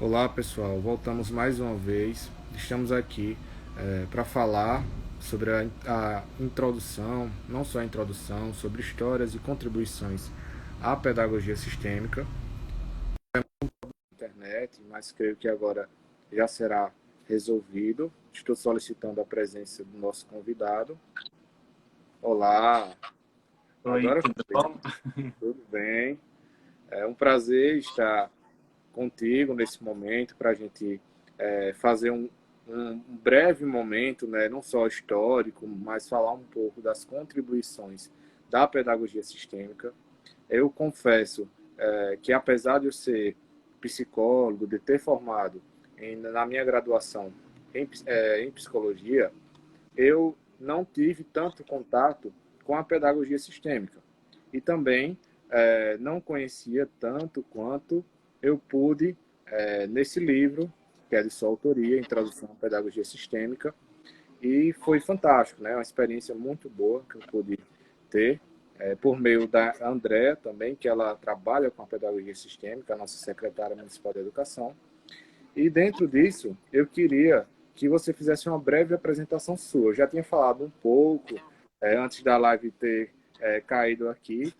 Olá pessoal, voltamos mais uma vez. Estamos aqui para falar sobre a introdução, não só a introdução, sobre histórias e contribuições à pedagogia sistêmica na internet, mas creio que agora já será resolvido. Estou solicitando a presença do nosso convidado. Olá, Oi, agora tudo foi. bom? Tudo bem? É um prazer estar contigo nesse momento para a gente fazer um breve momento, né, não só histórico, mas falar um pouco das contribuições da pedagogia sistêmica. Eu confesso que, apesar de eu ser psicólogo, de ter formado na minha graduação em psicologia, eu não tive tanto contato com a pedagogia sistêmica. E também não conhecia tanto quanto eu pude nesse livro, que é de sua autoria, Introdução à Pedagogia Sistêmica, e foi fantástico, né? Uma experiência muito boa que eu pude ter, por meio da Andréa também, que ela trabalha com a pedagogia sistêmica, a nossa secretária municipal de educação, e dentro disso, eu queria que você fizesse uma breve apresentação sua. Eu já tinha falado um pouco, antes da live ter caído aqui,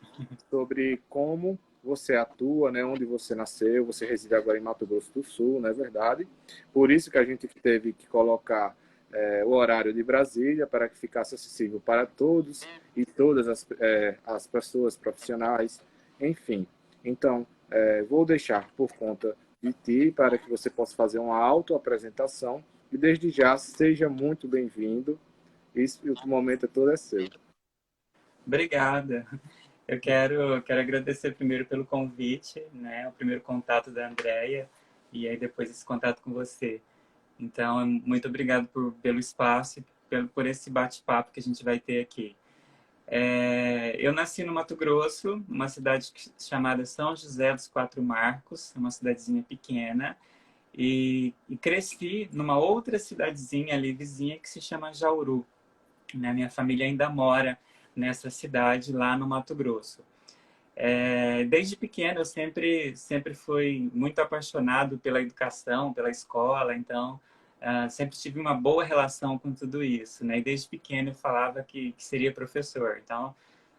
sobre como você atua, né, onde você nasceu, você reside agora em Mato Grosso do Sul, não é verdade? Por isso que a gente teve que colocar o horário de Brasília para que ficasse acessível para todos e todas as pessoas profissionais, enfim. Então, vou deixar por conta de ti para que você possa fazer uma autoapresentação e desde já seja muito bem-vindo. Isso, o momento todo é seu. Obrigada. Eu quero agradecer primeiro pelo convite, né? O primeiro contato da Andrea e aí depois esse contato com você. Então, muito obrigado pelo espaço e por esse bate-papo que a gente vai ter aqui. Eu nasci no Mato Grosso, uma cidade chamada São José dos Quatro Marcos, uma cidadezinha pequena, e cresci numa outra cidadezinha ali vizinha que se chama Jauru. Né? Minha família ainda mora nessa cidade lá no Mato Grosso. Desde pequeno eu sempre fui muito apaixonado pela educação, pela escola, então sempre tive uma boa relação com tudo isso, né? E desde pequeno eu falava que seria professor, então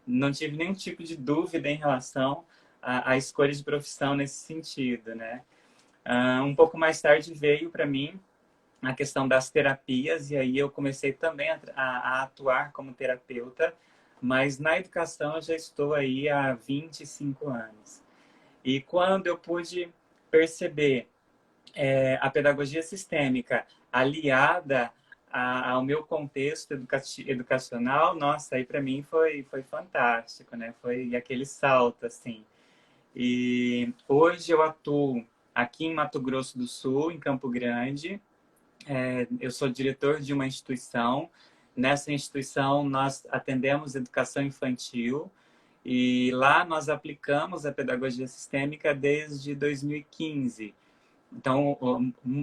não tive nenhum tipo de dúvida em relação à escolha de profissão nesse sentido, né? Um pouco mais tarde veio para mim a questão das terapias, e aí eu comecei também a atuar como terapeuta, mas na educação eu já estou aí há 25 anos. E quando eu pude perceber a pedagogia sistêmica aliada ao meu contexto educacional, nossa, aí para mim foi fantástico, né? Foi aquele salto, assim. E hoje eu atuo aqui em Mato Grosso do Sul, em Campo Grande, eu sou diretor de uma instituição. Nessa instituição, nós atendemos educação infantil e lá nós aplicamos a pedagogia sistêmica desde 2015. Então,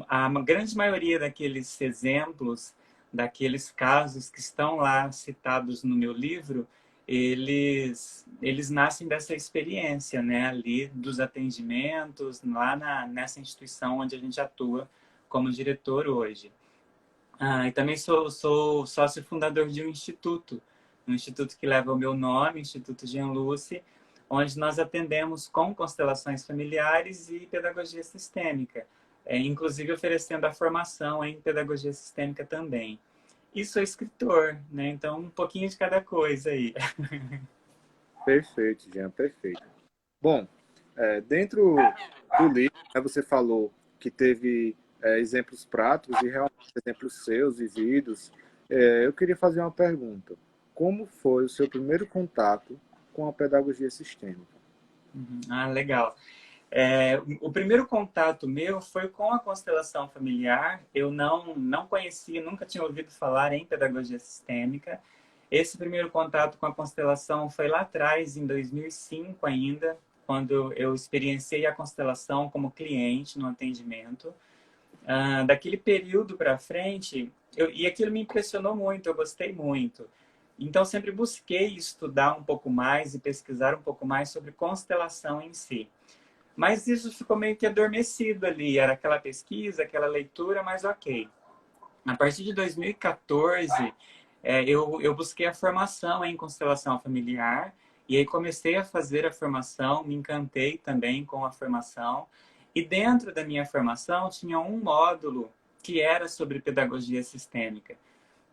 a grande maioria daqueles exemplos, daqueles casos que estão lá citados no meu livro, eles nascem dessa experiência, né, ali dos atendimentos, lá nessa instituição onde a gente atua como diretor hoje. E também sou sócio fundador de um instituto que leva o meu nome, Instituto Jean Luce, onde nós atendemos com constelações familiares e pedagogia sistêmica, inclusive oferecendo a formação em pedagogia sistêmica também. E sou escritor, né? Então um pouquinho de cada coisa aí. Perfeito, Jean, perfeito. Bom, dentro do livro, né, você falou que teve exemplos práticos e realmente exemplos seus vividos. Eu queria fazer uma pergunta. Como foi o seu primeiro contato com a pedagogia sistêmica? Legal. O primeiro contato meu foi com a constelação familiar. Eu não conhecia, nunca tinha ouvido falar em pedagogia sistêmica. Esse primeiro contato com a constelação foi lá atrás, em 2005 ainda, quando eu experienciei a constelação como cliente no atendimento. Daquele período para frente, e aquilo me impressionou muito, eu gostei muito. Então, sempre busquei estudar um pouco mais e pesquisar um pouco mais sobre constelação em si. Mas isso ficou meio que adormecido ali, era aquela pesquisa, aquela leitura, mas ok. A partir de 2014, eu busquei a formação em constelação familiar e aí comecei a fazer a formação, me encantei também com a formação. E dentro da minha formação tinha um módulo que era sobre pedagogia sistêmica.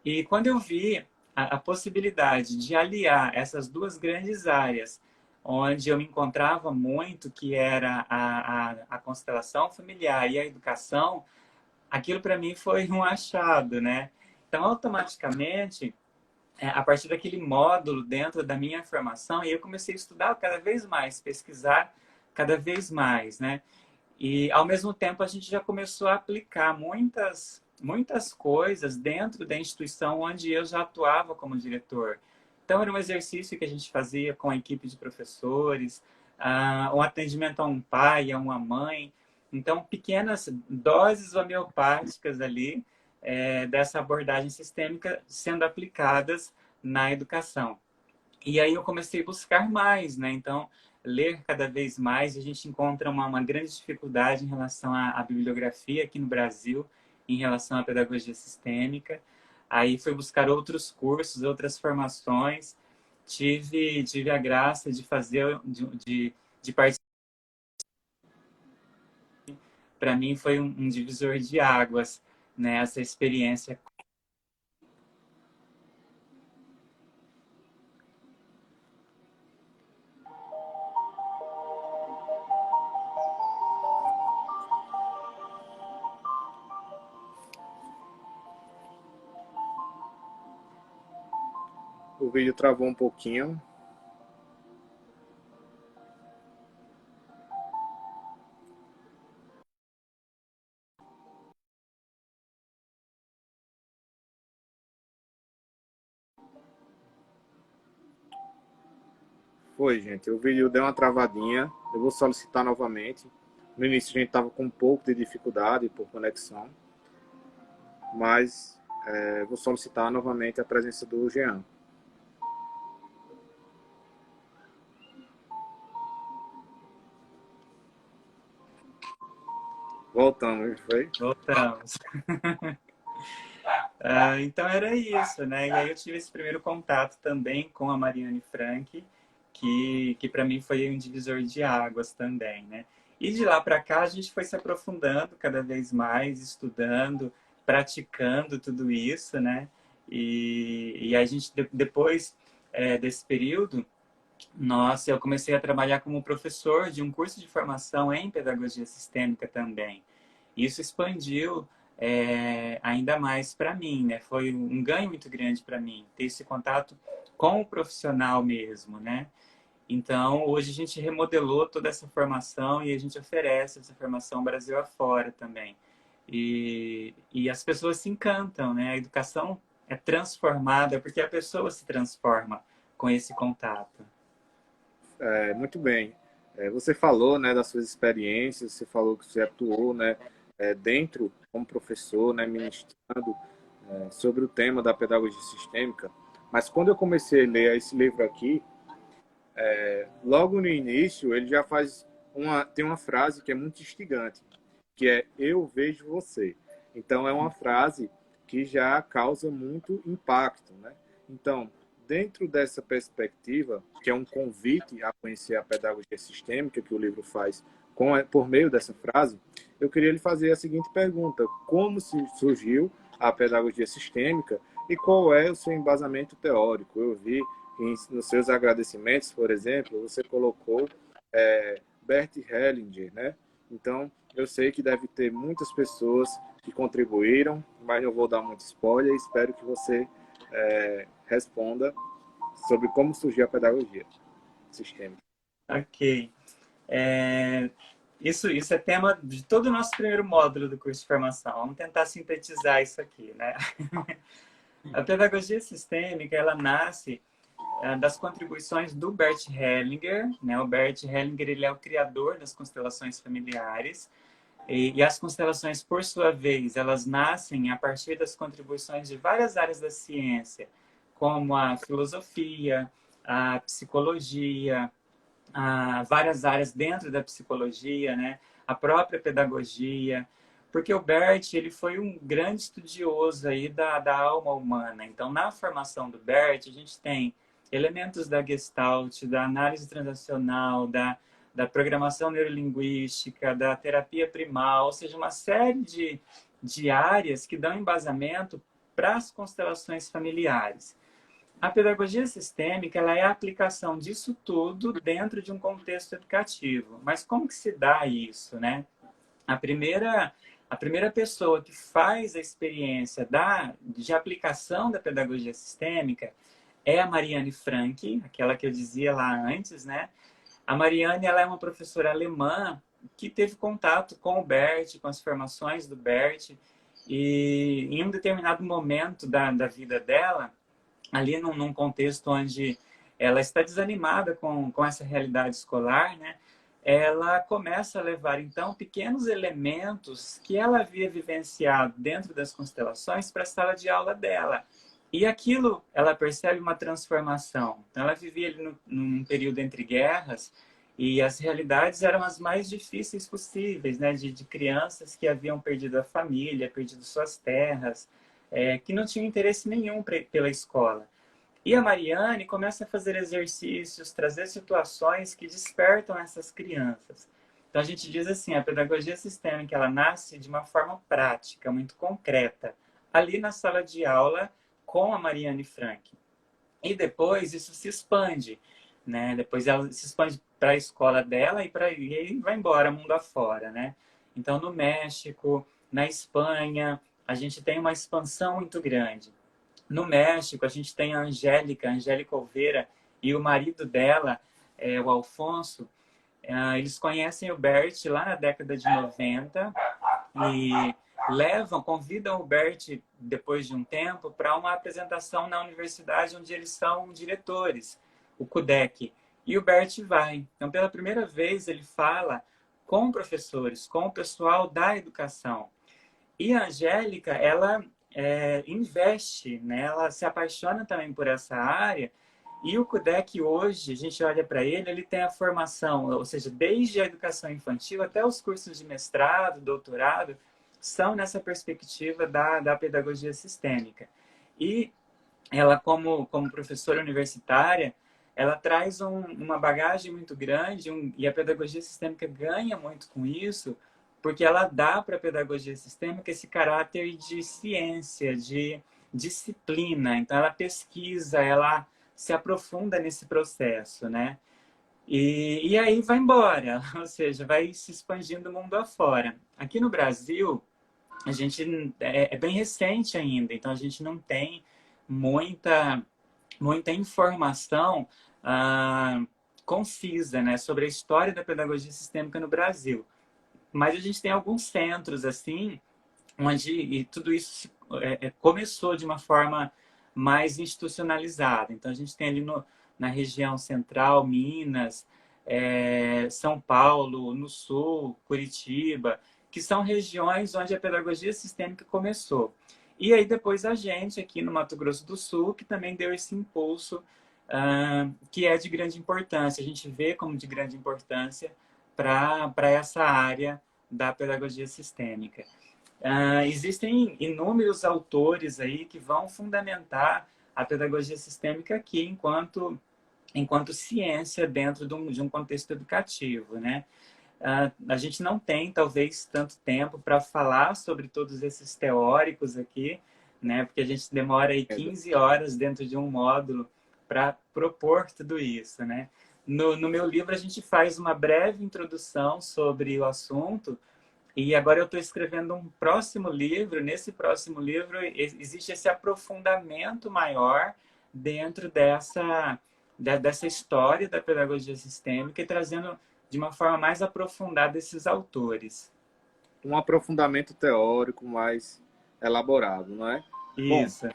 E quando eu vi a possibilidade de aliar essas duas grandes áreas, onde eu me encontrava muito, que era a constelação familiar e a educação, aquilo para mim foi um achado, né? Então, automaticamente, a partir daquele módulo dentro da minha formação, eu comecei a estudar cada vez mais, pesquisar cada vez mais, né? E, ao mesmo tempo, a gente já começou a aplicar muitas coisas dentro da instituição onde eu já atuava como diretor. Então, era um exercício que a gente fazia com a equipe de professores, um atendimento a um pai, a uma mãe. Então, pequenas doses homeopáticas ali, dessa abordagem sistêmica sendo aplicadas na educação. E aí eu comecei a buscar mais, né? Então, ler cada vez mais. A gente encontra uma grande dificuldade em relação à bibliografia aqui no Brasil, em relação à pedagogia sistêmica. Aí fui buscar outros cursos, outras formações. Tive a graça de fazer, de participar. Para mim foi um divisor de águas, né? Essa experiência. O vídeo travou um pouquinho. Foi, gente. O vídeo deu uma travadinha. Eu vou solicitar novamente. No início a gente estava com um pouco de dificuldade por conexão, mas vou solicitar novamente a presença do Jean. Voltamos, foi? Voltamos. Então era isso, né? E aí eu tive esse primeiro contato também com a Mariane Frank, que para mim foi um divisor de águas também, né? E de lá para cá a gente foi se aprofundando cada vez mais, estudando, praticando tudo isso, né? E a gente depois desse período, nossa, eu comecei a trabalhar como professor de um curso de formação em pedagogia sistêmica também. Isso expandiu ainda mais para mim, né? Foi um ganho muito grande para mim, ter esse contato com o profissional mesmo, né? Então, hoje a gente remodelou toda essa formação e a gente oferece essa formação Brasil afora também. E as pessoas se encantam, né? A educação é transformada porque a pessoa se transforma com esse contato. Muito bem. Você falou, né, das suas experiências, você falou que você atuou, né, dentro como professor, né, ministrando sobre o tema da pedagogia sistêmica. Mas quando eu comecei a ler esse livro aqui, logo no início ele já tem uma frase que é muito instigante, que é eu vejo você. Então é uma frase que já causa muito impacto, né? Então, dentro dessa perspectiva, que é um convite a conhecer a pedagogia sistêmica que o livro faz por meio dessa frase, eu queria lhe fazer a seguinte pergunta: como surgiu a pedagogia sistêmica e qual é o seu embasamento teórico? Eu vi nos seus agradecimentos, por exemplo, você colocou Bert Hellinger, né? Então, eu sei que deve ter muitas pessoas que contribuíram, mas não vou dar muito spoiler. Espero que você responda sobre como surgiu a pedagogia sistêmica. Ok. Isso é tema de todo o nosso primeiro módulo do curso de formação. Vamos tentar sintetizar isso aqui, né? A pedagogia sistêmica, ela nasce das contribuições do Bert Hellinger, né? O Bert Hellinger, ele é o criador das constelações familiares. E as constelações, por sua vez, elas nascem a partir das contribuições de várias áreas da ciência, como a filosofia, a psicologia, várias áreas dentro da psicologia, né? A própria pedagogia, porque o Bert ele foi um grande estudioso aí da alma humana. Então, na formação do Bert, a gente tem elementos da Gestalt, da análise transacional, da programação neurolinguística, da terapia primal, ou seja, uma série de áreas que dão embasamento para as constelações familiares. A pedagogia sistêmica ela é a aplicação disso tudo dentro de um contexto educativo. Mas como que se dá isso, né? A primeira pessoa que faz a experiência de aplicação da pedagogia sistêmica é a Marianne Frank, aquela que eu dizia lá antes, né? A Marianne ela é uma professora alemã que teve contato com o Bert, com as formações do Bert, e em um determinado momento da vida dela, ali num contexto onde ela está desanimada com essa realidade escolar, né? Ela começa a levar, então, pequenos elementos que ela havia vivenciado dentro das constelações para a sala de aula dela. E aquilo, ela percebe uma transformação. Então, ela vivia ali num período entre guerras e as realidades eram as mais difíceis possíveis, né? De crianças que haviam perdido a família, perdido suas terras, que não tinham interesse nenhum pela escola. E a Marianne começa a fazer exercícios, trazer situações que despertam essas crianças. Então a gente diz assim, a pedagogia sistêmica ela nasce de uma forma prática, muito concreta, ali na sala de aula com a Marianne Frank. E depois isso se expande, né? Depois ela se expande para a escola dela e aí vai embora mundo afora, né? Então no México, na Espanha, a gente tem uma expansão muito grande. No México, a gente tem a Angélica Oliveira, e o marido dela, o Alfonso. Eles conhecem o Bert lá na década de 90 e convidam o Bert, depois de um tempo, para uma apresentação na universidade onde eles são diretores, o CUDEC. E o Bert vai. Então, pela primeira vez, ele fala com professores, com o pessoal da educação. E a Angélica, ela investe, né? Ela se apaixona também por essa área. E o CUDEC hoje, a gente olha para ele tem a formação, ou seja, desde a educação infantil até os cursos de mestrado, doutorado, são nessa perspectiva da pedagogia sistêmica. E ela, como professora universitária, ela traz uma bagagem muito grande e a pedagogia sistêmica ganha muito com isso, porque ela dá para a pedagogia sistêmica esse caráter de ciência, de disciplina. Então, ela pesquisa, ela se aprofunda nesse processo, né? E aí vai embora, ou seja, vai se expandindo o mundo afora. Aqui no Brasil, a gente é bem recente ainda, então a gente não tem muita, muita informação concisa, né, sobre a história da pedagogia sistêmica no Brasil. Mas a gente tem alguns centros, assim, onde tudo isso começou de uma forma mais institucionalizada. Então, a gente tem ali na região central, Minas, São Paulo, no sul, Curitiba, que são regiões onde a pedagogia sistêmica começou. E aí depois a gente, aqui no Mato Grosso do Sul, que também deu esse impulso, que é de grande importância. A gente vê como de grande importância para essa área da pedagogia sistêmica. Existem inúmeros autores aí que vão fundamentar a pedagogia sistêmica aqui enquanto ciência dentro de um contexto educativo, né? A gente não tem, talvez, tanto tempo para falar sobre todos esses teóricos aqui, né? Porque a gente demora aí 15 horas dentro de um módulo para propor tudo isso, né? No meu livro, a gente faz uma breve introdução sobre o assunto, e agora eu estou escrevendo um próximo livro. Nesse próximo livro, existe esse aprofundamento maior dentro dessa história da pedagogia sistêmica e trazendo de uma forma mais aprofundada esses autores. Um aprofundamento teórico mais elaborado, não é? Bom, Isso.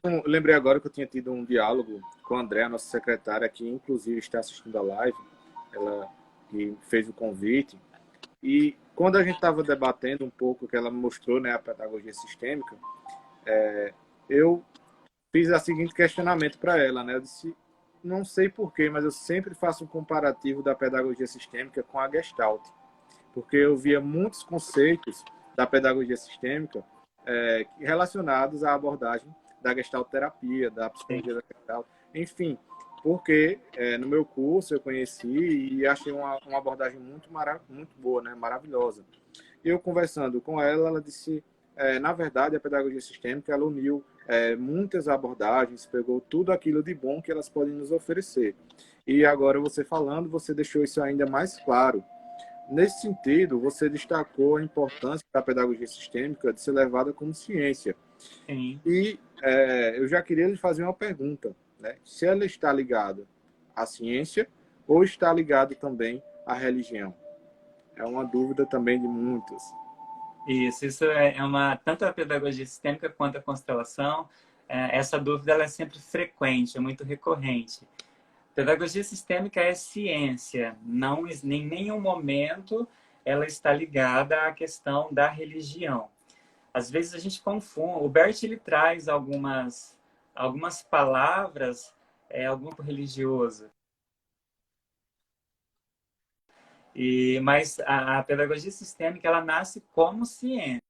eu lembrei agora que eu tinha tido um diálogo com a André, a nossa secretária, que inclusive está assistindo a live, ela que fez o convite. E quando a gente estava debatendo um pouco, que ela mostrou, né, a pedagogia sistêmica, eu fiz o seguinte questionamento para ela, né? Eu disse, não sei porquê, mas eu sempre faço um comparativo da pedagogia sistêmica com a Gestalt, porque eu via muitos conceitos da pedagogia sistêmica relacionados à abordagem da Gestalt terapia, da psicologia da Gestalt, enfim, porque no meu curso eu conheci e achei uma abordagem muito boa, né? Maravilhosa. Eu conversando com ela, ela disse, na verdade, a pedagogia sistêmica ela uniu muitas abordagens, pegou tudo aquilo de bom que elas podem nos oferecer. E agora você falando, você deixou isso ainda mais claro. Nesse sentido, você destacou a importância da pedagogia sistêmica de ser levada como ciência. Sim. E eu já queria lhe fazer uma pergunta, né? Se ela está ligada à ciência ou está ligada também à religião? É uma dúvida também de muitos. Isso é uma, tanto a pedagogia sistêmica quanto a constelação, essa dúvida ela é sempre frequente, é muito recorrente. Pedagogia sistêmica é ciência, não em nenhum momento ela está ligada à questão da religião. Às vezes a gente confunde, o Bert ele traz algumas palavras, algum religioso, mas a pedagogia sistêmica ela nasce como ciência.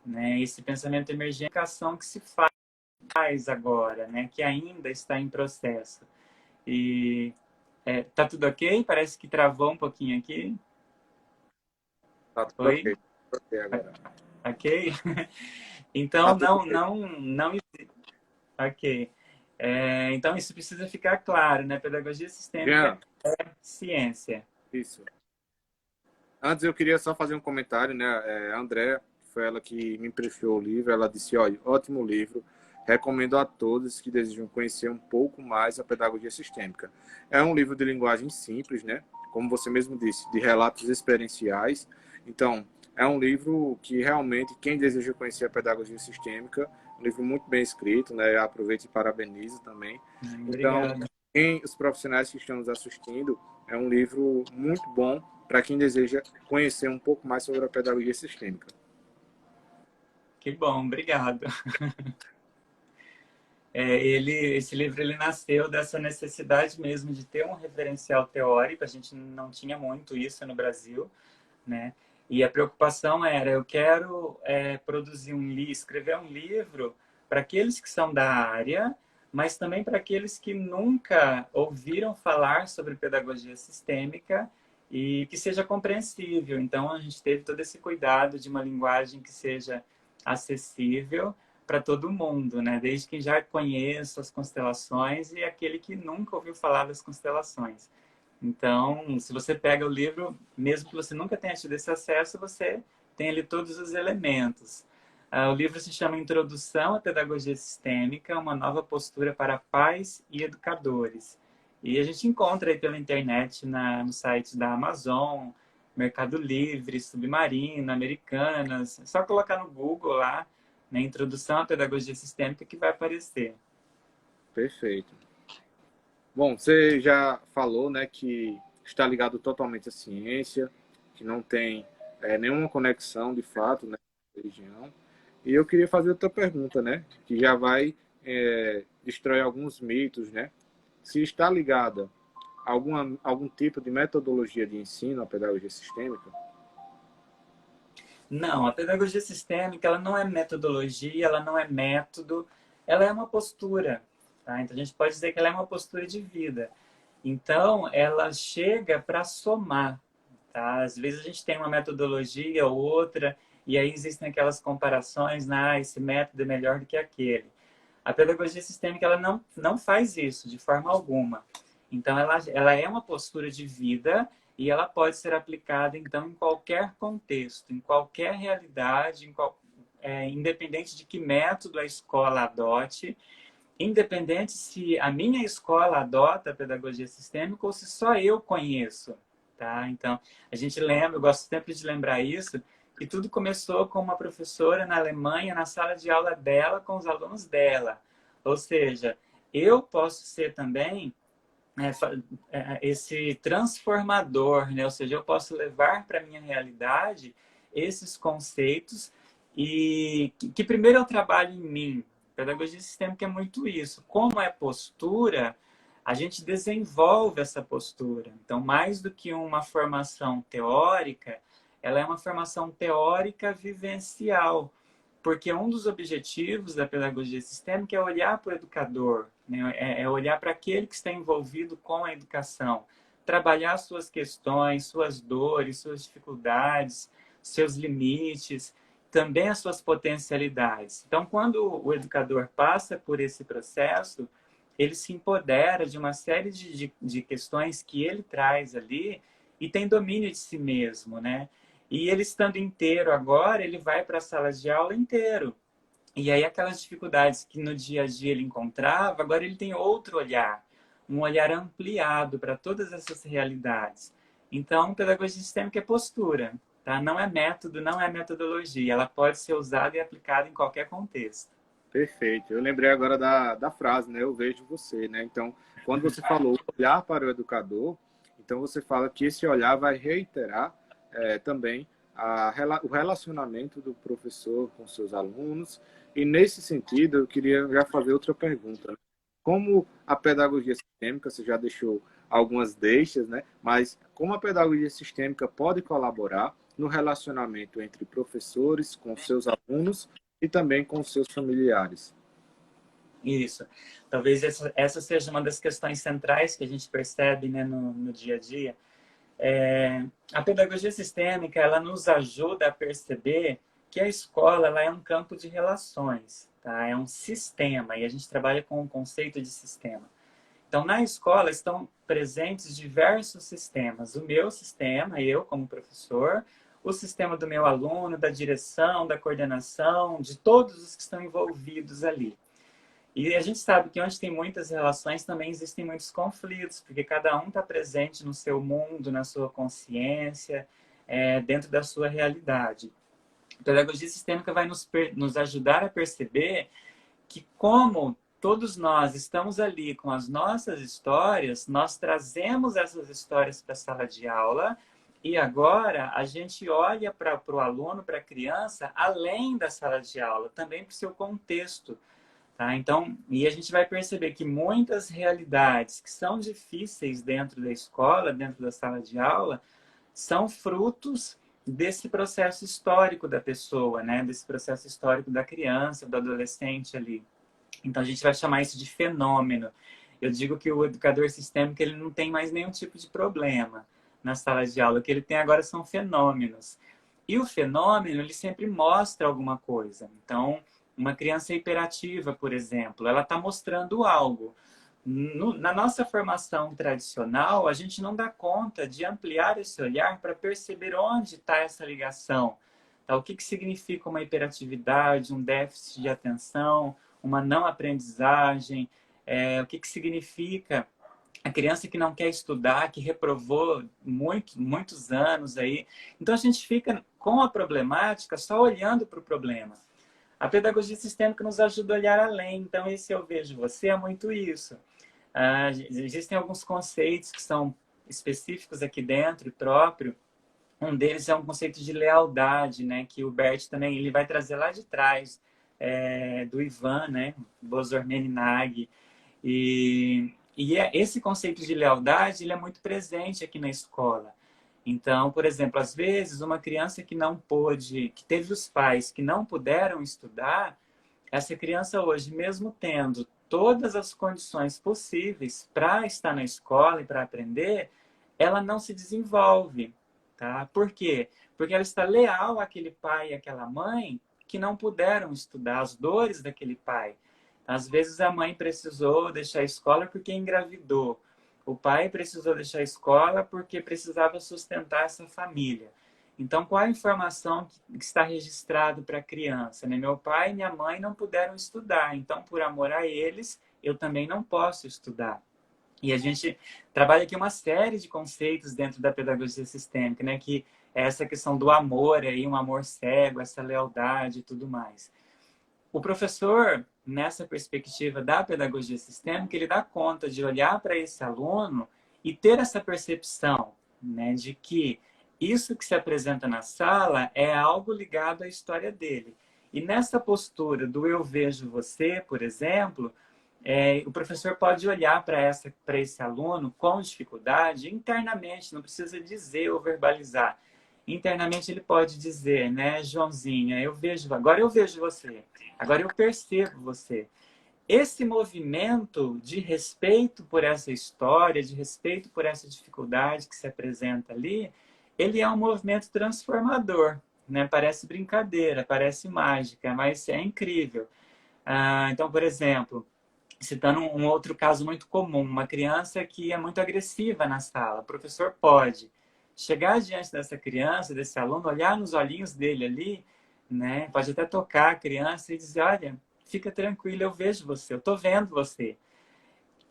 Né? Esse pensamento emergente é a ação que se faz agora, né? Que ainda está em processo. E tá tudo ok? Parece que travou um pouquinho aqui. Tá tudo Oi? ok. Ok agora. Ok? Tá Então, tudo ok. não... Ok. Então, isso precisa ficar claro, né? Pedagogia sistêmica Jean, é ciência. isso. Antes eu queria só fazer um comentário, né? A Andrea, foi ela que me emprestou o livro, ela disse, olha, ótimo livro, recomendo a todos que desejam conhecer um pouco mais a pedagogia sistêmica. É um livro de linguagem simples, né? Como você mesmo disse, de relatos experienciais. Então, é um livro que realmente, quem deseja conhecer a pedagogia sistêmica, um livro muito bem escrito, né? Aproveito e parabenizo também. Então, Obrigado. os profissionais que estão nos assistindo, é um livro muito bom para quem deseja conhecer um pouco mais sobre a pedagogia sistêmica. Que bom, obrigado. Esse livro ele nasceu dessa necessidade mesmo de ter um referencial teórico. A gente não tinha muito isso no Brasil, né? E a preocupação era, eu quero escrever um livro para aqueles que são da área, mas também para aqueles que nunca ouviram falar sobre pedagogia sistêmica e que seja compreensível. Então, a gente teve todo esse cuidado de uma linguagem que seja acessível para todo mundo, né? Desde quem já conhece as constelações e aquele que nunca ouviu falar das constelações. Então, se você pega o livro, mesmo que você nunca tenha tido esse acesso, você tem ali todos os elementos. O livro se chama Introdução à Pedagogia Sistêmica, uma nova postura para pais e educadores. E a gente encontra aí pela internet, no site da Amazon, Mercado Livre, Submarino, Americanas. É só colocar no Google lá, na Introdução à Pedagogia Sistêmica, que vai aparecer. Perfeito. Bom, você já falou, né, que está ligado totalmente à ciência, que não tem nenhuma conexão, de fato, né, com a religião. E eu queria fazer outra pergunta, né, que já vai destruir alguns mitos, né? Se está ligada a algum tipo de metodologia de ensino à pedagogia sistêmica? Não, a pedagogia sistêmica ela não é metodologia, ela não é método, ela é uma postura. Tá? Então, a gente pode dizer que ela é uma postura de vida. Então, ela chega para somar. Tá? Às vezes a gente tem uma metodologia ou outra, e aí existem aquelas comparações, esse método é melhor do que aquele. A pedagogia sistêmica ela não faz isso de forma alguma. Então, ela é uma postura de vida e ela pode ser aplicada, então, em qualquer contexto, em qualquer realidade, independente de que método a escola adote, independente se a minha escola adota a pedagogia sistêmica ou se só eu conheço. Tá? Então, a gente lembra, eu gosto sempre de lembrar isso, que tudo começou com uma professora na Alemanha, na sala de aula dela, com os alunos dela. Ou seja, eu posso ser também esse transformador, né? Ou seja, eu posso levar para a minha realidade esses conceitos e que primeiro eu trabalho em mim. Pedagogia sistêmica é muito isso. Como é postura, a gente desenvolve essa postura. Então, mais do que uma formação teórica, ela é uma formação teórica vivencial, porque um dos objetivos da pedagogia sistêmica é olhar para o educador, né? É olhar para aquele que está envolvido com a educação, trabalhar suas questões, suas dores, suas dificuldades, seus limites, também as suas potencialidades. Então, quando o educador passa por esse processo, ele se empodera de uma série de questões que ele traz ali e tem domínio de si mesmo, né? E ele estando inteiro agora, ele vai para a sala de aula inteiro. E aí aquelas dificuldades que no dia a dia ele encontrava, agora ele tem outro olhar, um olhar ampliado para todas essas realidades. Então, pedagogia sistêmica é postura, tá? Não é método, não é metodologia. Ela pode ser usada e aplicada em qualquer contexto. Perfeito. Eu lembrei agora da frase, né? Eu vejo você, né? Então, quando você falou olhar para o educador, então você fala que esse olhar vai reiterar também o relacionamento do professor com seus alunos. E nesse sentido, eu queria já fazer outra pergunta, né? Como a pedagogia sistêmica, você já deixou algumas deixas, né? Mas como a pedagogia sistêmica pode colaborar no relacionamento entre professores com seus alunos e também com seus familiares? Isso. Talvez essa seja uma das questões centrais que a gente percebe, né, no dia a dia. A pedagogia sistêmica, ela nos ajuda a perceber que a escola, ela é um campo de relações, tá? É um sistema, e a gente trabalha com o conceito de sistema. Então, na escola estão presentes diversos sistemas. O meu sistema, eu como professor, o sistema do meu aluno, da direção, da coordenação, de todos os que estão envolvidos ali. E a gente sabe que onde tem muitas relações também existem muitos conflitos, porque cada um está presente no seu mundo, na sua consciência, dentro da sua realidade. A pedagogia sistêmica vai nos ajudar a perceber que, como todos nós estamos ali com as nossas histórias, nós trazemos essas histórias para a sala de aula e agora a gente olha para o aluno, para a criança, além da sala de aula, também para o seu contexto. Tá? Então, e a gente vai perceber que muitas realidades que são difíceis dentro da escola, dentro da sala de aula, são frutos desse processo histórico da pessoa, né? Desse processo histórico da criança, do adolescente ali. Então, a gente vai chamar isso de fenômeno. Eu digo que o educador sistêmico ele não tem mais nenhum tipo de problema na sala de aula. O que ele tem agora são fenômenos. E o fenômeno, ele sempre mostra alguma coisa. Então, uma criança hiperativa, por exemplo, ela está mostrando algo. Na nossa formação tradicional, a gente não dá conta de ampliar esse olhar para perceber onde está essa ligação. Tá? O que significa uma hiperatividade, um déficit de atenção, uma não aprendizagem, o que significa a criança que não quer estudar, que reprovou muitos anos aí. Então, a gente fica com a problemática só olhando para o problema. A pedagogia sistêmica nos ajuda a olhar além. Então, esse eu vejo você é muito isso. Existem alguns conceitos que são específicos aqui dentro e próprio. Um deles é um conceito de lealdade, né? Que o Bert também ele vai trazer lá de trás, do Ivan, né? Bozormenag. E esse conceito de lealdade ele é muito presente aqui na escola. Então, por exemplo, às vezes uma criança que não pôde, que teve os pais que não puderam estudar, essa criança hoje, mesmo tendo todas as condições possíveis para estar na escola e para aprender, ela não se desenvolve, tá? Por quê? Porque ela está leal àquele pai e àquela mãe que não puderam estudar as dores daquele pai. Às vezes a mãe precisou deixar a escola porque engravidou. O pai precisou deixar a escola porque precisava sustentar essa família. Então, qual a informação que está registrado para a criança? Né? Meu pai e minha mãe não puderam estudar, então, por amor a eles, eu também não posso estudar. E a gente trabalha aqui uma série de conceitos dentro da pedagogia sistêmica, né? Que é essa questão do amor, aí, um amor cego, essa lealdade e tudo mais. o professor, nessa perspectiva da pedagogia sistêmica, ele dá conta de olhar para esse aluno e ter essa percepção, né, de que isso que se apresenta na sala é algo ligado à história dele. E nessa postura do eu vejo você, por exemplo, o professor pode olhar para esse aluno com dificuldade internamente, não precisa dizer ou verbalizar. Internamente ele pode dizer, né, Joãozinha, agora eu vejo você, agora eu percebo você. Esse movimento de respeito por essa história, de respeito por essa dificuldade que se apresenta ali, ele é um movimento transformador, né? Parece brincadeira, parece mágica, mas é incrível. Então, por exemplo, citando um outro caso muito comum, uma criança que é muito agressiva na sala, o professor pode chegar diante dessa criança, desse aluno, olhar nos olhinhos dele ali, né? Pode até tocar a criança e dizer, olha, fica tranquilo, eu vejo você, eu estou vendo você.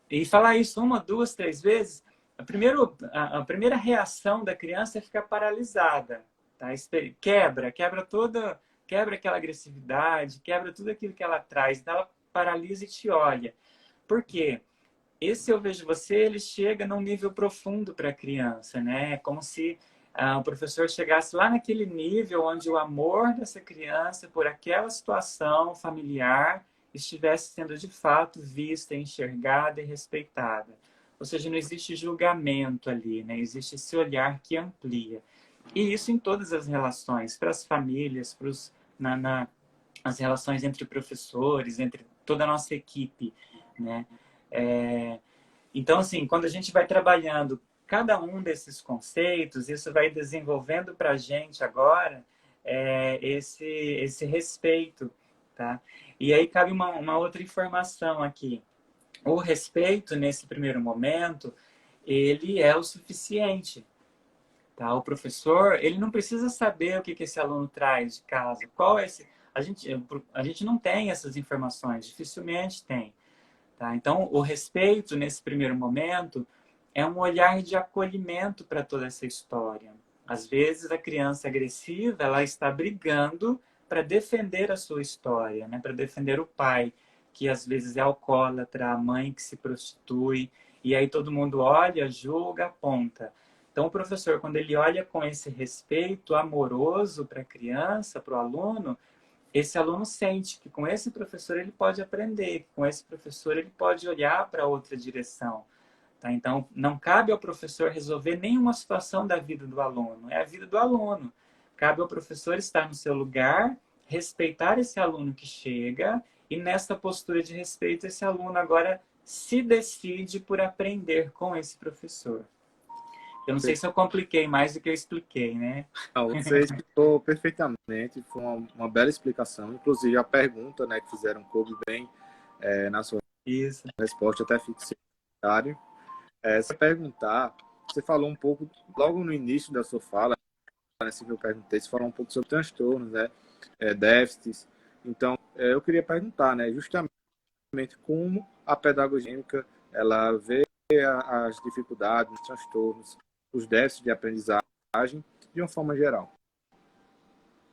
E falar isso uma, duas, três vezes, a primeira reação da criança é ficar paralisada, tá? Quebra aquela agressividade, quebra tudo aquilo que ela traz, então ela paralisa e te olha. Por quê? Esse eu vejo você, ele chega num nível profundo para a criança, né? É como se o professor chegasse lá naquele nível onde o amor dessa criança por aquela situação familiar estivesse sendo de fato vista, enxergada e respeitada. Ou seja, não existe julgamento ali, né? Existe esse olhar que amplia. E isso em todas as relações, para as famílias, as relações entre professores, entre toda a nossa equipe, né? Então, assim, quando a gente vai trabalhando cada um desses conceitos, isso vai desenvolvendo para a gente agora esse respeito, tá? E aí cabe uma outra informação aqui. O respeito, nesse primeiro momento, ele é o suficiente, tá? O professor, ele não precisa saber o que esse aluno traz de casa. Qual é esse... A gente não tem essas informações, dificilmente tem. Tá? Então, o respeito, nesse primeiro momento, é um olhar de acolhimento para toda essa história. Às vezes, a criança agressiva, ela está brigando para defender a sua história, né? Para defender o pai, que às vezes é alcoólatra, a mãe que se prostitui, e aí todo mundo olha, julga, aponta. Então, o professor, quando ele olha com esse respeito amoroso para a criança, para o aluno, esse aluno sente que com esse professor ele pode aprender, que com esse professor ele pode olhar para outra direção. Tá? Então, não cabe ao professor resolver nenhuma situação da vida do aluno, é a vida do aluno. Cabe ao professor estar no seu lugar, respeitar esse aluno que chega, e nessa postura de respeito, esse aluno agora se decide por aprender com esse professor. Eu não sei se eu compliquei mais do que eu expliquei, né? Não, você explicou perfeitamente, foi uma bela explicação. Inclusive, a pergunta, né, que fizeram coube bem na sua Isso. resposta, até fixei o comentário. Se perguntar, você falou um pouco, logo no início da sua fala, assim que eu perguntei, você falou um pouco sobre transtornos, né, déficits. Então, eu queria perguntar, né, justamente como a pedagogia ela vê as dificuldades, os transtornos, os déficits de aprendizagem de uma forma geral.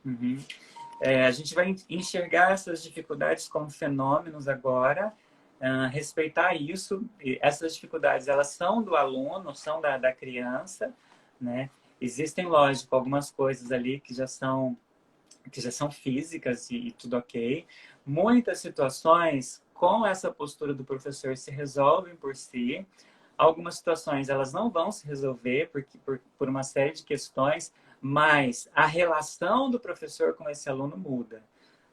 Uhum. A gente vai enxergar essas dificuldades como fenômenos agora, respeitar isso. E essas dificuldades, elas são do aluno, são da criança, né? Existem, lógico, algumas coisas ali que já são físicas e tudo ok. Muitas situações, com essa postura do professor, se resolvem por si. Algumas situações, elas não vão se resolver por uma série de questões, mas a relação do professor com esse aluno muda.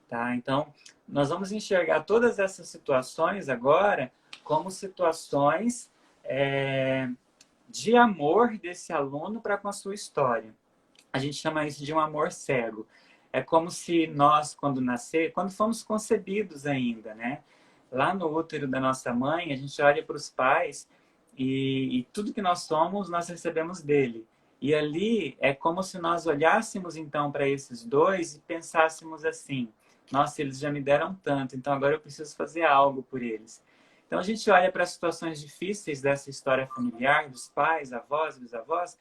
Tá? Então, nós vamos enxergar todas essas situações agora como situações de amor desse aluno para com a sua história. A gente chama isso de um amor cego. É como se nós, quando fomos concebidos ainda, né? Lá no útero da nossa mãe, a gente olha para os pais e tudo que nós somos, nós recebemos dele. E ali é como se nós olhássemos então para esses dois e pensássemos assim: nossa, eles já me deram tanto, então agora eu preciso fazer algo por eles. Então a gente olha para as situações difíceis dessa história familiar, dos pais, avós, bisavós,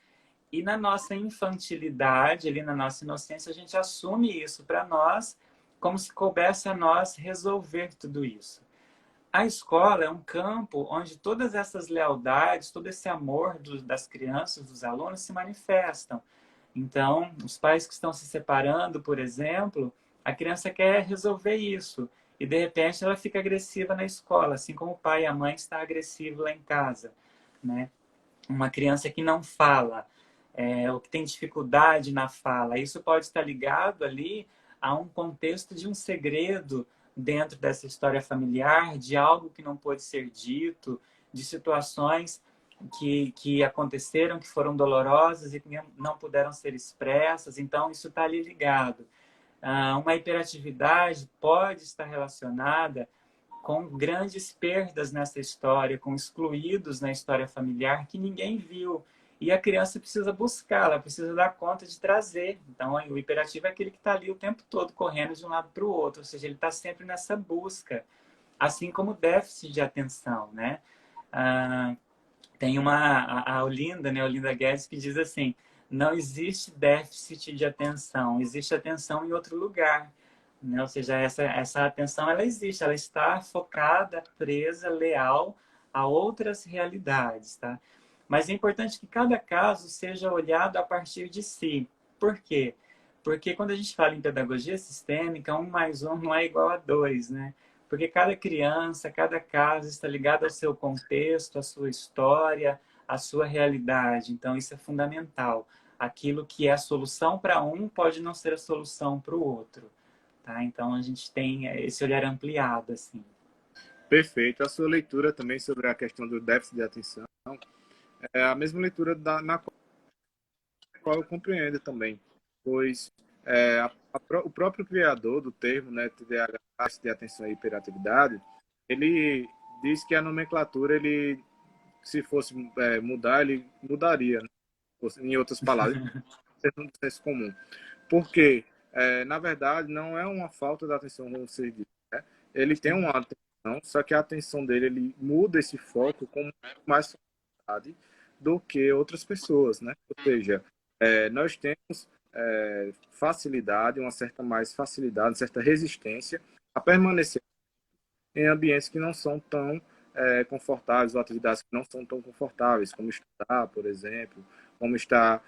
e na nossa infantilidade, ali na nossa inocência, a gente assume isso para nós como se coubesse a nós resolver tudo isso. A escola é um campo onde todas essas lealdades, todo esse amor das crianças, dos alunos se manifestam. Então, os pais que estão se separando, por exemplo, a criança quer resolver isso e de repente ela fica agressiva na escola, assim como o pai e a mãe estão agressivos lá em casa, né? Uma criança que não fala, ou que tem dificuldade na fala, isso pode estar ligado ali a um contexto de um segredo dentro dessa história familiar, de algo que não pôde ser dito, de situações que aconteceram, que foram dolorosas e que não puderam ser expressas. Então, isso está ali ligado. Uma hiperatividade pode estar relacionada com grandes perdas nessa história, com excluídos na história familiar que ninguém viu. E a criança precisa buscar, ela precisa dar conta de trazer. Então, o hiperativo é aquele que está ali o tempo todo correndo de um lado para o outro, ou seja, ele está sempre nessa busca, assim como o déficit de atenção, né? Tem a Olinda, né, Olinda Guedes, que diz assim: não existe déficit de atenção, existe atenção em outro lugar. Né? Ou seja, essa atenção ela existe, ela está focada, presa, leal a outras realidades, tá? Mas é importante que cada caso seja olhado a partir de si. Por quê? Porque quando a gente fala em pedagogia sistêmica, 1 mais 1 não é igual a 2, né? Porque cada criança, cada caso está ligado ao seu contexto, à sua história, à sua realidade. Então, isso é fundamental. Aquilo que é a solução para um pode não ser a solução para o outro. Tá? Então, a gente tem esse olhar ampliado, assim. Perfeito. A sua leitura também sobre a questão do déficit de atenção é a mesma leitura na qual eu compreendo também, pois o próprio criador do termo, né, TDAH, déficit de atenção e hiperatividade, ele diz que a nomenclatura, ele, se fosse mudar, ele mudaria, né? Em outras palavras, no senso comum. Porque, na verdade, não é uma falta de atenção, como você disse, né? Ele tem uma atenção, só que a atenção dele, ele muda esse foco com muito mais facilidade do que outras pessoas, né? Ou seja, nós temos facilidade, uma certa mais facilidade, uma certa resistência a permanecer em ambientes que não são tão confortáveis, ou atividades que não são tão confortáveis, como estudar, por exemplo, como estar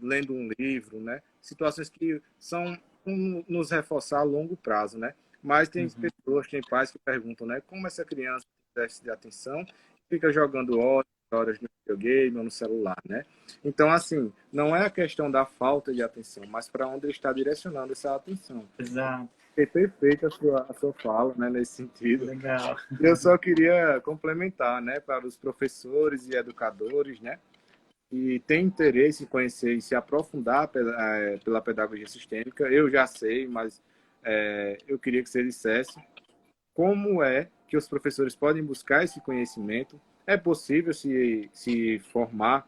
lendo um livro, né? Situações que são nos reforçar a longo prazo, né? Mas tem pessoas, tem pais que perguntam, né? Como essa criança tem déficit de atenção fica jogando horas no videogame ou no celular, né? Então, assim, não é a questão da falta de atenção, mas para onde ele está direcionando essa atenção. Exato. É perfeita a sua fala, né, nesse sentido. Legal. Eu só queria complementar, né, para os professores e educadores, né, que têm interesse em conhecer e se aprofundar pela pedagogia sistêmica. Eu já sei, mas eu queria que você dissesse como é que os professores podem buscar esse conhecimento. É possível se formar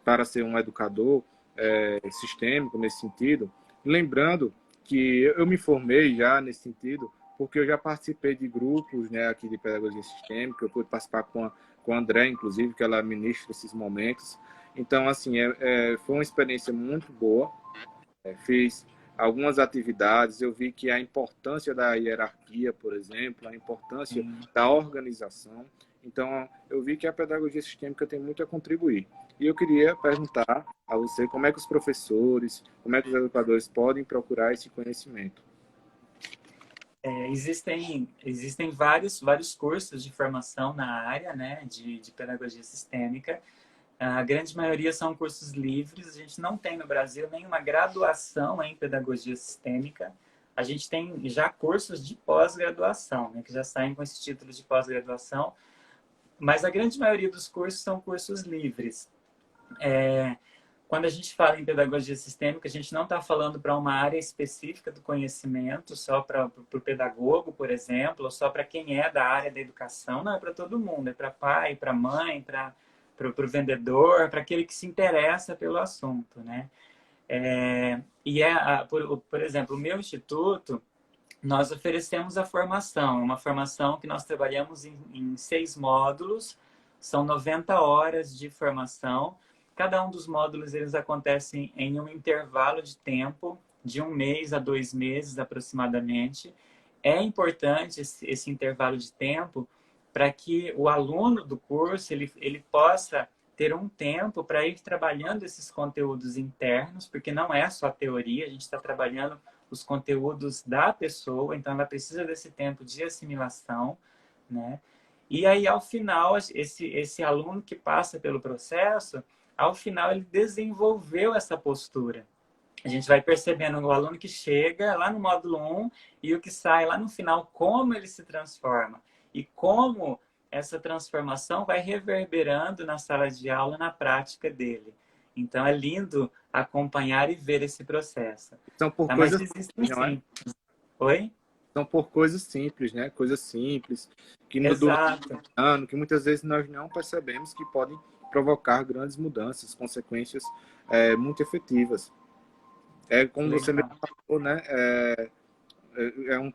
para ser um educador sistêmico nesse sentido? Lembrando que eu me formei já nesse sentido, porque eu já participei de grupos, né, aqui de pedagogia sistêmica. Eu pude participar com a André, inclusive, que ela ministra esses momentos. Então, assim, foi uma experiência muito boa. Fiz algumas atividades, eu vi que a importância da hierarquia, por exemplo, a importância da organização. Então, eu vi que a pedagogia sistêmica tem muito a contribuir. E eu queria perguntar a você como é que os professores, como é que os educadores podem procurar esse conhecimento. Existem vários cursos de formação na área, né, de pedagogia sistêmica. A grande maioria são cursos livres. A gente não tem no Brasil nenhuma graduação em pedagogia sistêmica. A gente tem já cursos de pós-graduação, né, que já saem com esse título de pós-graduação, mas a grande maioria dos cursos são cursos livres. Quando a gente fala em pedagogia sistêmica, a gente não está falando para uma área específica do conhecimento, só para o pedagogo, por exemplo, ou só para quem é da área da educação. Não, é para todo mundo. É para pai, para mãe, para o vendedor, para aquele que se interessa pelo assunto, né? Por exemplo, o meu instituto, nós oferecemos a formação. Uma formação que nós trabalhamos em 6 módulos, são 90 horas de formação. Cada um dos módulos eles acontecem em um intervalo de tempo de 1 mês a 2 meses aproximadamente. É importante esse intervalo de tempo para que o aluno do curso ele possa ter um tempo para ir trabalhando esses conteúdos internos, porque não é só teoria, a gente está trabalhando os conteúdos da pessoa, então ela precisa desse tempo de assimilação, né? E aí, ao final, esse aluno que passa pelo processo, ao final ele desenvolveu essa postura. A gente vai percebendo o aluno que chega lá no módulo 1 e o que sai lá no final, como ele se transforma e como essa transformação vai reverberando na sala de aula, na prática dele. Então, é lindo acompanhar e ver esse processo. São por Tá? Mas coisas existem simples, não é? sim. Oi? São por coisas simples, né? Coisas simples, que no, durante Exato. o ano, que muitas vezes nós não percebemos que podem provocar grandes mudanças, consequências muito efetivas. É como você mesmo Legal. falou, né? É um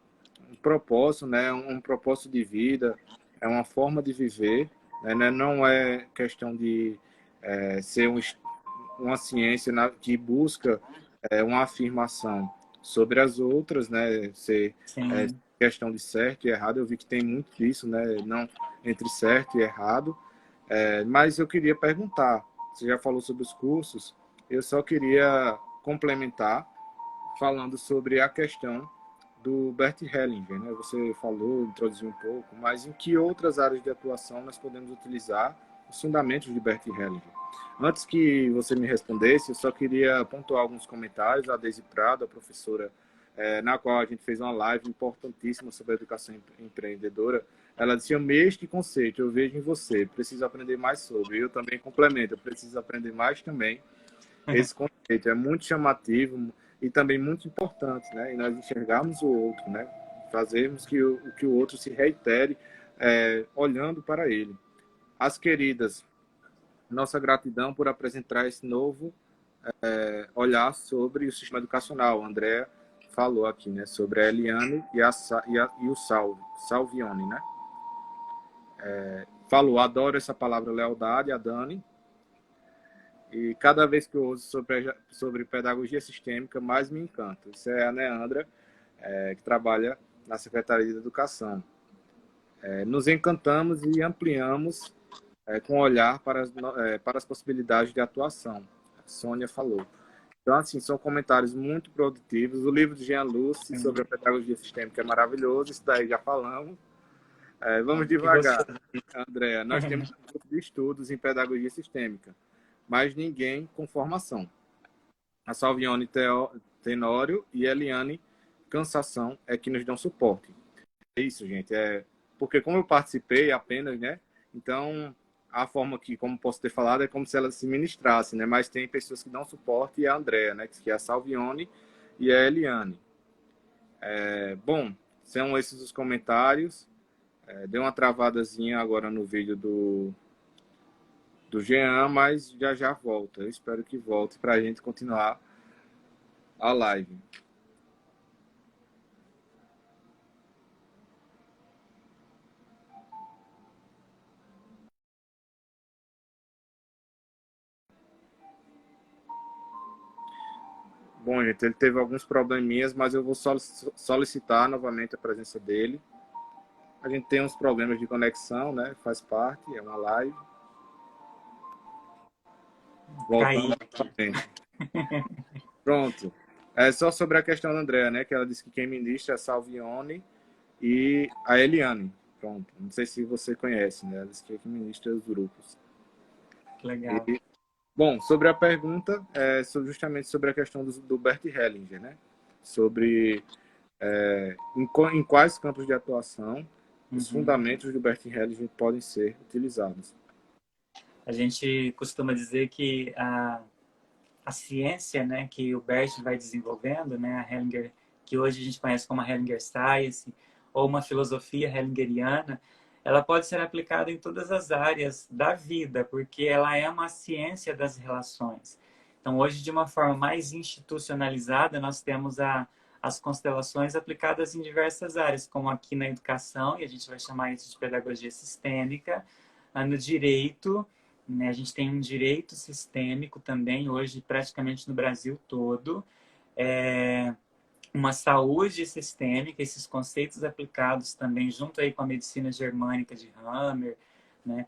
propósito, né? Um propósito de vida, é uma forma de viver, né? Não é questão de ser uma ciência que busca uma afirmação sobre as outras, né? Ser Sim. questão de certo e errado. Eu vi que tem muito disso, né? Não entre certo e errado. Mas eu queria perguntar, você já falou sobre os cursos, eu só queria complementar falando sobre a questão do Bert Hellinger, né? Você falou, introduziu um pouco, mas em que outras áreas de atuação nós podemos utilizar os fundamentos de Bert Hellinger? Antes que você me respondesse, eu só queria pontuar alguns comentários. A Deise Prado, a professora, na qual a gente fez uma live importantíssima sobre a educação empreendedora, ela disse: eu amei este conceito, eu vejo em você, preciso aprender mais sobre. Eu também complemento, eu preciso aprender mais também. Esse conceito é muito chamativo e também muito importante, né? E nós enxergarmos o outro, né? Fazermos que o outro se reitere olhando para ele. As queridas, nossa gratidão por apresentar esse novo olhar sobre o sistema educacional. A Andrea falou aqui, né? Sobre a Eliane e o Salvione, né? Falou, adoro essa palavra lealdade, a Dani. E cada vez que eu ouço sobre pedagogia sistêmica, mais me encanta. Isso é a Neandra, que trabalha na Secretaria de Educação. Nos encantamos e ampliamos com olhar para as possibilidades de atuação. A Sônia falou. Então, assim, são comentários muito produtivos. O livro de Jean Luce Sim. sobre a pedagogia sistêmica é maravilhoso. Isso daí já falamos. Vamos Que devagar, gostoso. Andréa. Nós temos um grupo de estudos em pedagogia sistêmica, mas ninguém com formação. A Salvione Tenório e Eliane Cansação é que nos dão suporte. É isso, gente. Porque como eu participei apenas, né? Então, a forma que, como posso ter falado, é como se ela se ministrasse, né? Mas tem pessoas que dão suporte, e a Andrea, né? Que é a Salvione e a Eliane. Bom, são esses os comentários. Deu uma travadazinha agora no vídeo do Jean, mas já volta. Eu espero que volte para a gente continuar a live. Bom, gente, ele teve alguns probleminhas, mas eu vou solicitar novamente a presença dele. A gente tem uns problemas de conexão, né? Faz parte, é uma live. Caí Voltando aqui. novamente. Pronto. É só sobre a questão da Andrea, né? Que ela disse que quem ministra é a Salvione e a Eliane. Pronto. Não sei se você conhece, né? Ela disse que é quem ministra os grupos. Que legal. Bom, sobre a pergunta, justamente sobre a questão do Bert Hellinger, né? Sobre em quais campos de atuação os Uhum. fundamentos do Bert Hellinger podem ser utilizados. A gente costuma dizer que a ciência, né, que o Bert vai desenvolvendo, né, a Hellinger, que hoje a gente conhece como a Hellinger Science, ou uma filosofia hellingeriana, ela pode ser aplicada em todas as áreas da vida, porque ela é uma ciência das relações. Então, hoje, de uma forma mais institucionalizada, nós temos as constelações aplicadas em diversas áreas, como aqui na educação, e a gente vai chamar isso de pedagogia sistêmica, no direito, né? A gente tem um direito sistêmico também, hoje, praticamente no Brasil todo. uma saúde sistêmica, esses conceitos aplicados também junto aí com a medicina germânica de Hammer, né?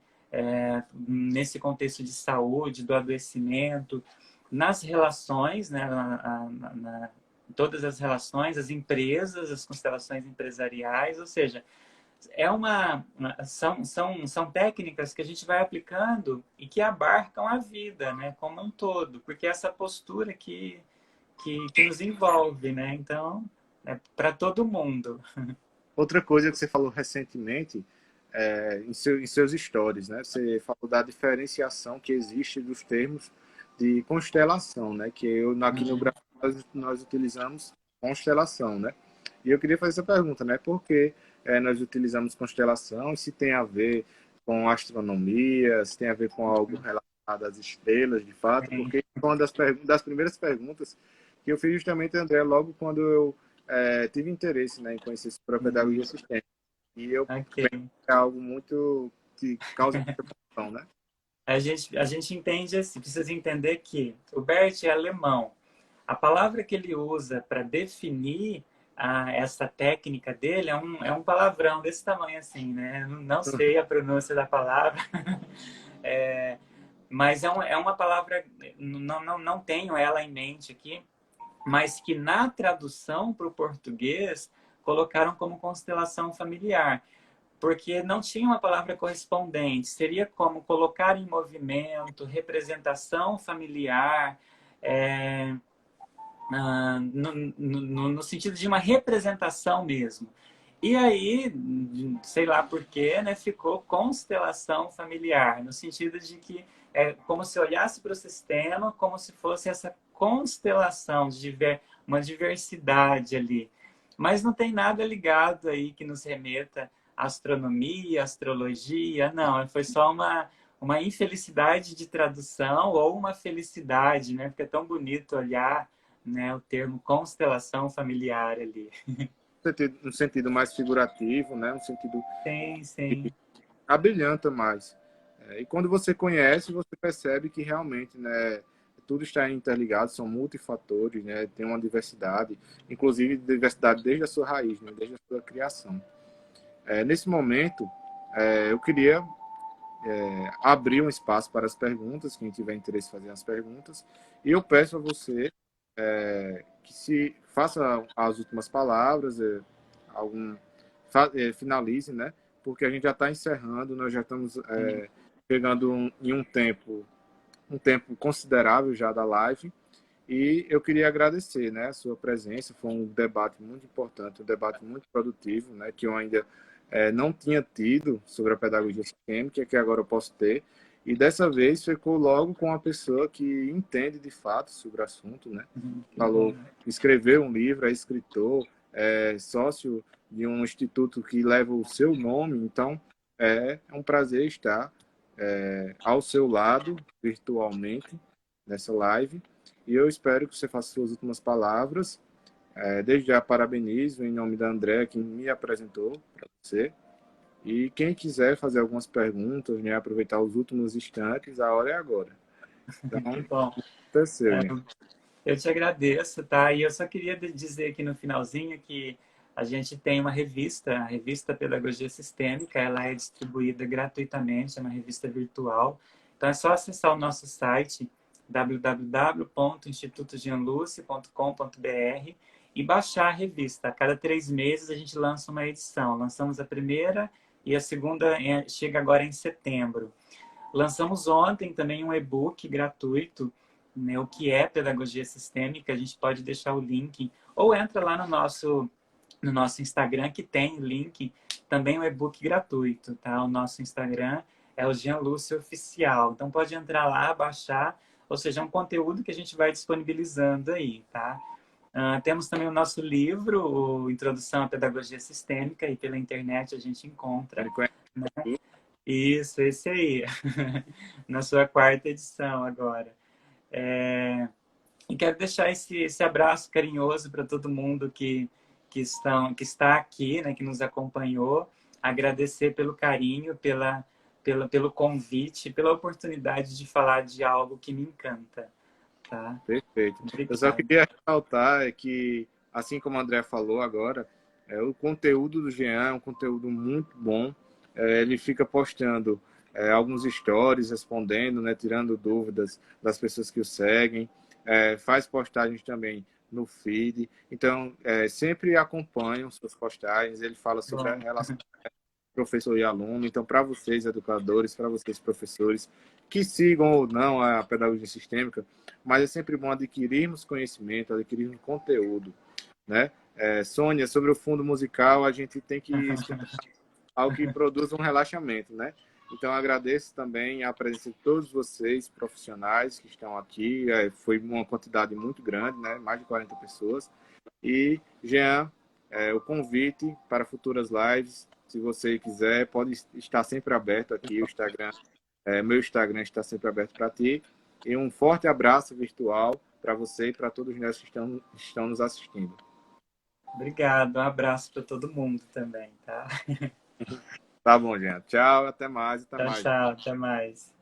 Nesse contexto de saúde, do adoecimento, nas relações, né? Todas as relações, as empresas, as constelações empresariais, ou seja, são técnicas que a gente vai aplicando e que abarcam a vida, né, como um todo, porque é essa postura que nos envolve, né? Então, é para todo mundo. Outra coisa que você falou recentemente em seus stories, né? Você falou da diferenciação que existe dos termos de constelação, né? Que aqui no Brasil nós utilizamos constelação, né? E eu queria fazer essa pergunta, né? Por que nós utilizamos constelação e se tem a ver com astronomia, se tem a ver com algo relacionado às estrelas, de fato? Sim. Porque foi uma das primeiras perguntas que eu fiz justamente, André, logo quando eu tive interesse, né, em conhecer sobre a pedagogia sistêmica. E eu Okay. é algo muito que causa muita confusão, né? A gente entende assim, precisa entender que o Bert é alemão. A palavra que ele usa para definir essa técnica dele é um palavrão desse tamanho assim, né? Não sei a pronúncia da palavra, mas é uma palavra, não tenho ela em mente aqui, mas que na tradução para o português colocaram como constelação familiar, porque não tinha uma palavra correspondente. Seria como colocar em movimento, representação familiar, no sentido de uma representação mesmo. E aí, sei lá porquê, né, ficou constelação familiar, no sentido de que é como se olhasse para o sistema como se fosse essa constelação de uma diversidade ali. Mas não tem nada ligado aí que nos remeta à astronomia, astrologia, não. Foi só uma infelicidade de tradução ou uma felicidade, né? Porque é tão bonito olhar, né, o termo constelação familiar ali. Um sentido mais figurativo, né? Um sentido Sim, que sim. abrilhanta mais. E quando você conhece, você percebe que realmente, né, tudo está interligado, são multifatores, né? Tem uma diversidade, inclusive diversidade desde a sua raiz, né? Desde a sua criação. Nesse momento, eu queria abrir um espaço para as perguntas, quem tiver interesse em fazer as perguntas, e eu peço a você que se faça as últimas palavras, finalize, né? Porque a gente já está encerrando, nós já estamos chegando em um tempo considerável já da live, e eu queria agradecer, né, a sua presença. Foi um debate muito importante, um debate muito produtivo, né, que eu ainda não tinha tido sobre a pedagogia sistêmica, que agora eu posso ter. E dessa vez ficou logo com uma pessoa que entende de fato sobre o assunto, né? Falou, escreveu um livro, é escritor, é sócio de um instituto que leva o seu nome. Então, é um prazer estar ao seu lado, virtualmente, nessa live. E eu espero que você faça suas últimas palavras. Desde já parabenizo em nome da André, que me apresentou para você. E quem quiser fazer algumas perguntas, né, aproveitar os últimos instantes, a hora é agora. Que Então, bom. é seu, gente. Eu te agradeço, tá? E eu só queria dizer aqui no finalzinho que a gente tem uma revista, a revista Pedagogia Sistêmica, ela é distribuída gratuitamente, é uma revista virtual. Então é só acessar o nosso site www.institutogianluce.com.br e baixar a revista. A cada 3 meses a gente lança uma edição. Lançamos a primeira e a segunda chega agora em setembro. Lançamos ontem também um e-book gratuito, né, o que é pedagogia sistêmica. A gente pode deixar o link, ou entra lá no nosso Instagram, que tem link, também um e-book gratuito, tá? O nosso Instagram é o Jean Lúcio Oficial. Então pode entrar lá, baixar, ou seja, é um conteúdo que a gente vai disponibilizando aí, tá? Temos também o nosso livro, o Introdução à Pedagogia Sistêmica, e pela internet a gente encontra, Ele conhece né? tudo. Isso, esse aí. Na sua quarta edição agora. E quero deixar esse abraço carinhoso para todo mundo que está aqui, né, que nos acompanhou. Agradecer pelo carinho, pelo convite, pela oportunidade de falar de algo que me encanta. tá? Perfeito. Eu só Obrigado. queria ressaltar que, assim como o André falou agora, o conteúdo do Jean é um conteúdo muito bom. Ele fica postando alguns stories, respondendo, né, tirando dúvidas das pessoas que o seguem. Faz postagens também no feed. Então, sempre acompanham suas postagens. Ele fala sobre a Bom, relação professor e aluno. Então, para vocês, educadores, para vocês, professores, que sigam ou não a pedagogia sistêmica, mas é sempre bom adquirirmos conhecimento, adquirirmos conteúdo, né? Sônia, sobre o fundo musical, a gente tem que estudar algo que produza um relaxamento, né? Então, agradeço também a presença de todos vocês, profissionais que estão aqui. Foi uma quantidade muito grande, né? Mais de 40 pessoas. E, Jean, o convite para futuras lives, se você quiser, pode estar sempre aberto aqui. O Instagram, meu Instagram está sempre aberto para ti. E um forte abraço virtual para você e para todos nós que estão nos assistindo. obrigado. Um abraço para todo mundo também, tá? Tá bom, Jean. Tchau, até mais, até Tchau, mais. tchau. Até mais.